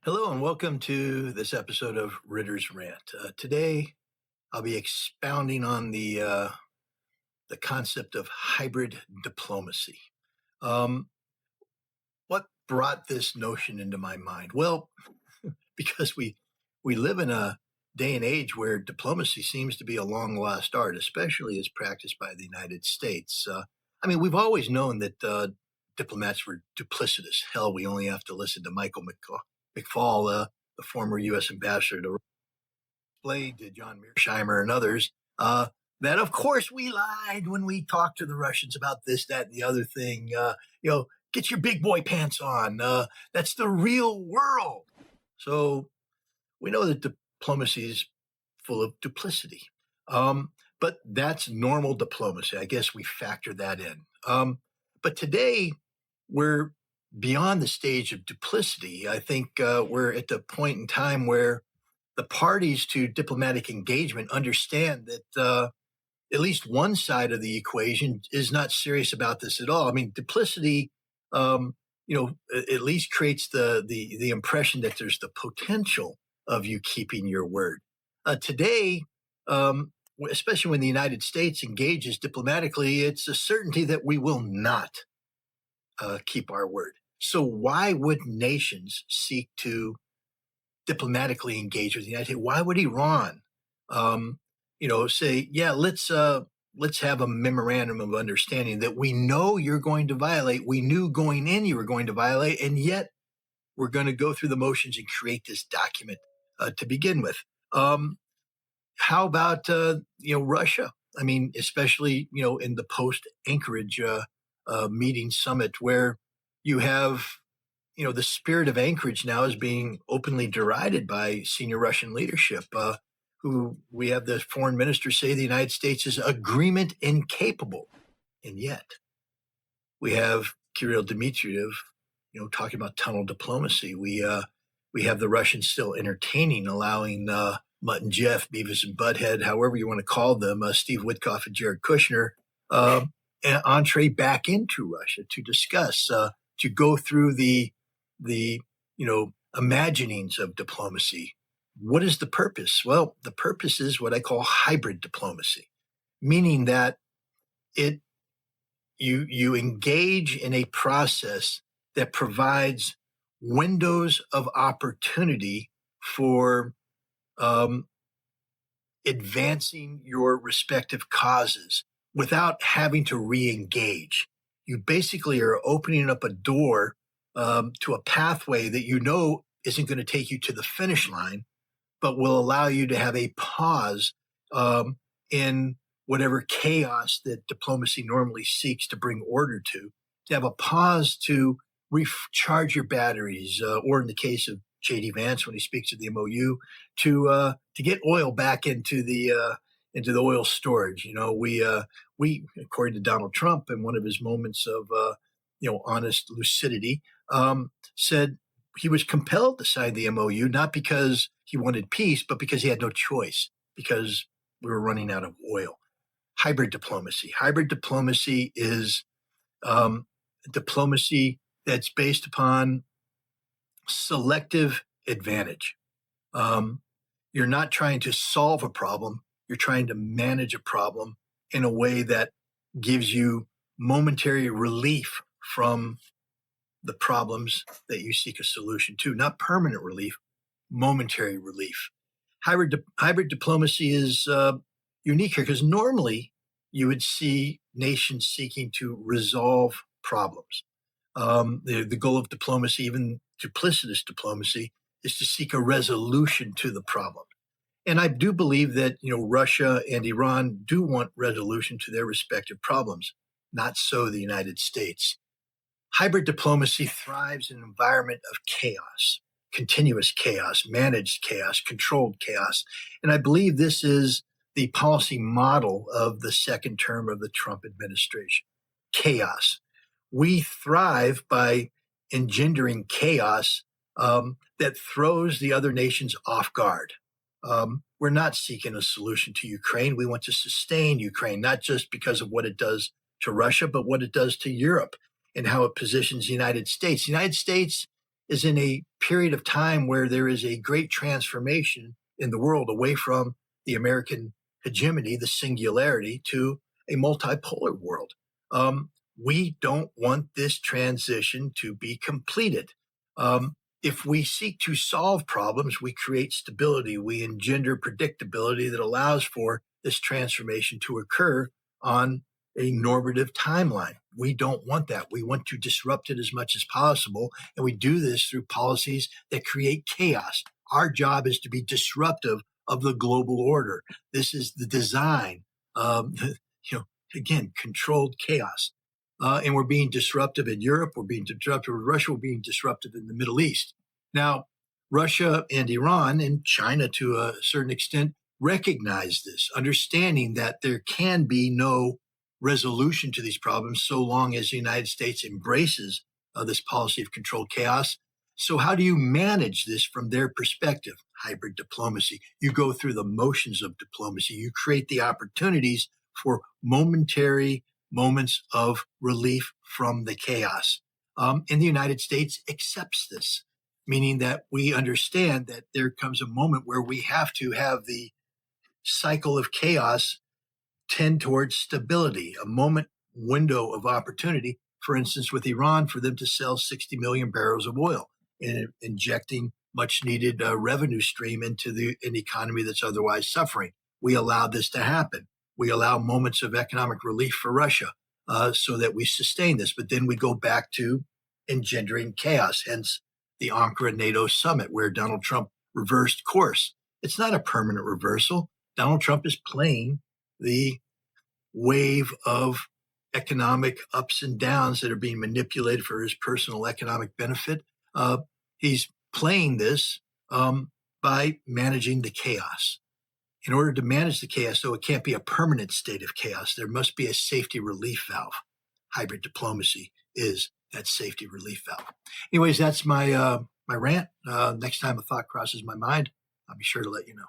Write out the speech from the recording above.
Hello and welcome to this episode of Ritter's Rant. Today, I'll be expounding on the concept of hybrid diplomacy. Um, what brought this notion into my mind? Well, because we live in a day and age where diplomacy seems to be a long lost art, especially as practiced by the United States. We've always known that diplomats were duplicitous. Hell, we only have to listen to Michael McFaul, the former U.S. ambassador to explain to John Mearsheimer and others that, of course, we lied when we talked to the Russians about this, that, and the other thing. Get your big boy pants on. That's the real world. So we know that diplomacy is full of duplicity. But that's normal diplomacy. I guess we factor that in. But today, we're beyond the stage of duplicity. I think we're at the point in time where the parties to diplomatic engagement understand that at least one side of the equation is not serious about this at all. I mean, duplicity, at least creates the impression that there's the potential of you keeping your word. Today, especially when the United States engages diplomatically, it's a certainty that we will not keep our word. So why would nations seek to diplomatically engage with the United States? Why would Iran, say, yeah, let's have a memorandum of understanding that we know you're going to violate. We knew going in you were going to violate, and yet we're going to go through the motions and create this document to begin with. How about Russia? I mean, especially in the post Anchorage meeting summit where you have the spirit of Anchorage now is being openly derided by senior Russian leadership, who we have the foreign minister say the United States is agreement incapable. And yet we have Kirill Dmitriev, talking about tunnel diplomacy. We have the Russians still entertaining, allowing Mutt and Jeff, Beavis and Butthead, however you want to call them, Steve Witkoff and Jared Kushner, an entree back into Russia to discuss, to go through the imaginings of diplomacy. What is the purpose? Well, the purpose is what I call hybrid diplomacy, meaning that you engage in a process that provides windows of opportunity for advancing your respective causes without having to re-engage. You basically are opening up a door to a pathway that isn't going to take you to the finish line, but will allow you to have a pause in whatever chaos that diplomacy normally seeks to bring order to have a pause to recharge your batteries, or in the case of J.D. Vance when he speaks of the MOU, to get oil back into the oil storage. We according to Donald Trump in one of his moments of honest lucidity, said he was compelled to sign the MOU, not because he wanted peace, but because he had no choice, because we were running out of oil. Hybrid diplomacy. Hybrid diplomacy is diplomacy that's based upon selective advantage. You're not trying to solve a problem. You're trying to manage a problem in a way that gives you momentary relief from the problems that you seek a solution to, not permanent relief, momentary relief. Hybrid diplomacy is unique here because normally you would see nations seeking to resolve problems. The goal of diplomacy, even duplicitous diplomacy, is to seek a resolution to the problem. And I do believe that Russia and Iran do want resolution to their respective problems. Not so the United States. Hybrid diplomacy thrives in an environment of chaos, continuous chaos, managed chaos, controlled chaos. And I believe this is the policy model of the second term of the Trump administration. Chaos. We thrive by engendering chaos that throws the other nations off guard. We're not seeking a solution to Ukraine. We want to sustain Ukraine, not just because of what it does to Russia, but what it does to Europe and how it positions the United States. The United States is in a period of time where there is a great transformation in the world away from the American hegemony, the singularity, to a multipolar world. We don't want this transition to be completed. If we seek to solve problems, we create stability, we engender predictability that allows for this transformation to occur on a normative timeline. We don't want that. We want to disrupt it as much as possible. And we do this through policies that create chaos. Our job is to be disruptive of the global order. This is the design of, again, controlled chaos. And we're being disruptive in Europe. We're being disruptive in Russia. We're being disruptive in the Middle East. Now, Russia and Iran and China, to a certain extent, recognize this, understanding that there can be no resolution to these problems so long as the United States embraces this policy of controlled chaos. So how do you manage this from their perspective? Hybrid diplomacy. You go through the motions of diplomacy. You create the opportunities for momentary moments of relief from the chaos. And the United States accepts this, meaning that we understand that there comes a moment where we have to have the cycle of chaos tend towards stability, a moment window of opportunity, for instance, with Iran, for them to sell 60 million barrels of oil and injecting much needed revenue stream into an economy that's otherwise suffering. We allow this to happen. We allow moments of economic relief for Russia so that we sustain this. But then we go back to engendering chaos, hence the Ankara NATO summit, where Donald Trump reversed course. It's not a permanent reversal. Donald Trump is playing the wave of economic ups and downs that are being manipulated for his personal economic benefit. He's playing this by managing the chaos. In order to manage the chaos, though, it can't be a permanent state of chaos. There must be a safety relief valve. Hybrid diplomacy is that safety relief valve. Anyways, that's my rant. Next time a thought crosses my mind, I'll be sure to let you know.